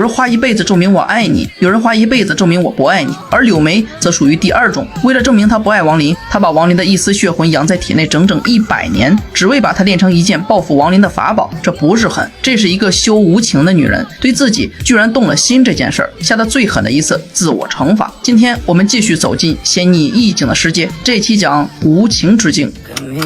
有人花一辈子证明我爱你，有人花一辈子证明我不爱你，而柳梅则属于第二种。为了证明她不爱王林，她把王林的一丝血魂养在体内整整100年，只为把它练成一件报复王林的法宝。这不是狠，这是一个羞无情的女人，对自己居然动了心这件事儿，下的最狠的一次自我惩罚。今天我们继续走进仙逆意境的世界，这期讲无情之境。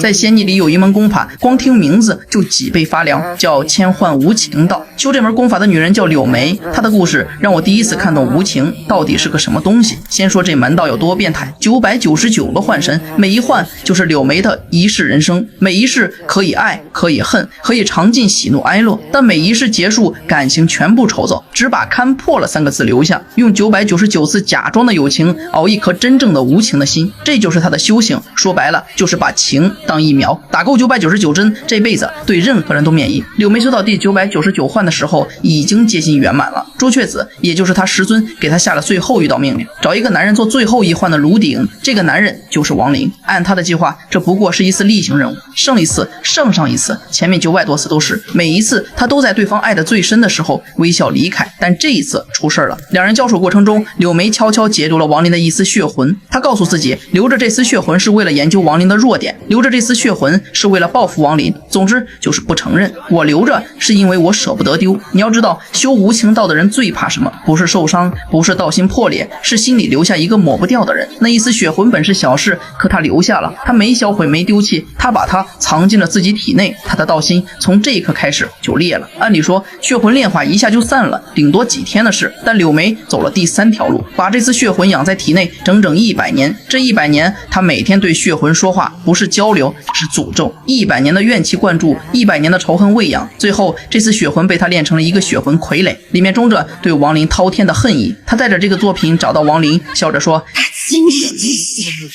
在仙逆里有一门功法，光听名字就脊背发凉，叫千幻无情道。修这门功法的女人叫柳梅，她的故事让我第一次看懂无情到底是个什么东西。先说这门道有多变态，999个幻神，每一幻就是柳梅的一世人生，每一世可以爱，可以恨，可以尝尽喜怒哀乐，但每一世结束，感情全部抽走，只把看破了3个字留下，用999次假装的友情熬一颗真正的无情的心，这就是她的修行。说白了就是把情当疫苗，打够999针，这辈子对任何人都免疫。柳梅修到第999幻的时候已经接近圆满了，朱雀子也就是他师尊给他下了最后一道命令，找一个男人做最后一幻的炉鼎，这个男人就是王林。按他的计划，这不过是一次例行任务，胜一次胜上一次，前面900多次都是，每一次他都在对方爱得最深的时候微笑离开，但这一次出事了。两人交手过程中，柳梅悄悄解读了王林的一丝血魂，他告诉自己留着这丝血魂是为了研究王林的弱点，留着这丝血魂是为了报复王林，总之就是不承认。我留着是因为我舍不得丢。你要知道，修无情道的人最怕什么？不是受伤，不是道心破裂，是心里留下一个抹不掉的人。那一丝血魂本是小事，可他留下了，他没销毁，没丢弃，他把它藏进了自己体内，他的道心从这一刻开始就裂了。按理说血魂炼化一下就散了，顶多几天的事，但柳梅走了第3条路，把这丝血魂养在体内整整100年。这100年他每天对血魂说话，不是交流是诅咒，100年的怨气灌注，100年的仇恨喂养，最后这丝血魂被他练成了一个血魂傀儡，里面装着对王林滔天的恨意。他带着这个作品找到王林，笑着说：他今日之行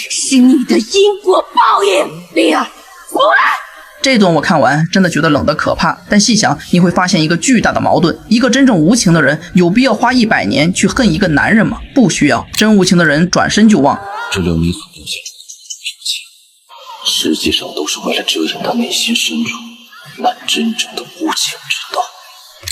是你的因果报应，灵儿出来。这段我看完真的觉得冷得可怕，但细想你会发现一个巨大的矛盾，一个真正无情的人有必要花100年去恨一个男人吗？不需要。真无情的人转身就忘。这柳梅所留下的实际上都是为了遮掩他内心深处那真正的无情之道。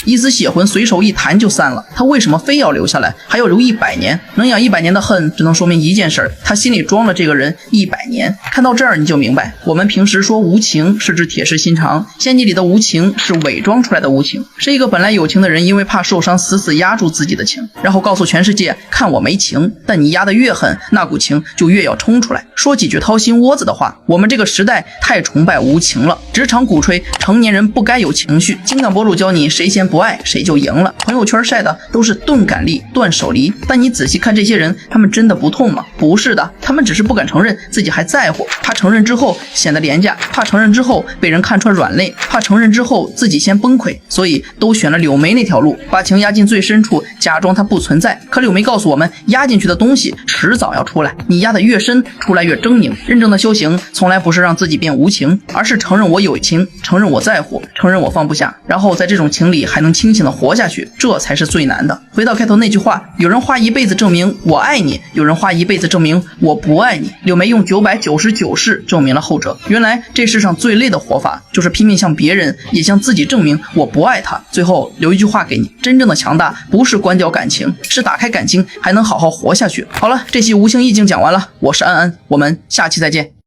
一丝血魂随手一弹就散了，他为什么非要留下来，还要留100年？能养100年的恨，只能说明一件事，他心里装了这个人100年。看到这儿你就明白，我们平时说无情是指铁石心肠，仙逆里的无情是伪装出来的无情，是一个本来有情的人因为怕受伤死死压住自己的情，然后告诉全世界看我没情，但你压得越狠，那股情就越要冲出来。说几句掏心窝子的话，我们这个时代太崇拜无情了，职场鼓吹成年人不该有情绪，情感博主教你谁先不爱谁就赢了，朋友圈晒的都是钝感力断手离，但你仔细看这些人，他们真的不痛吗？不是的，他们只是不敢承认自己还在乎，怕承认之后显得廉价，怕承认之后被人看穿软肋，怕承认之后自己先崩溃，所以都选了柳梅那条路，把情压进最深处，假装它不存在。可柳梅告诉我们，压进去的东西迟早要出来，你压得越深，出来越狰狞。真正的修行从来不是让自己变无情，而是承认我有情，承认我在乎，承认我放不下，然后在这种情里还能清醒地活下去，这才是最难的。回到开头那句话，有人花一辈子证明我爱你，有人花一辈子证明我不爱你。柳梅用999世证明了后者。原来这世上最累的活法，就是拼命向别人也向自己证明我不爱他。最后留一句话给你，真正的强大不是关掉感情，是打开感情还能好好活下去。好了，这期无情意境讲完了，我是安安，我们下期再见。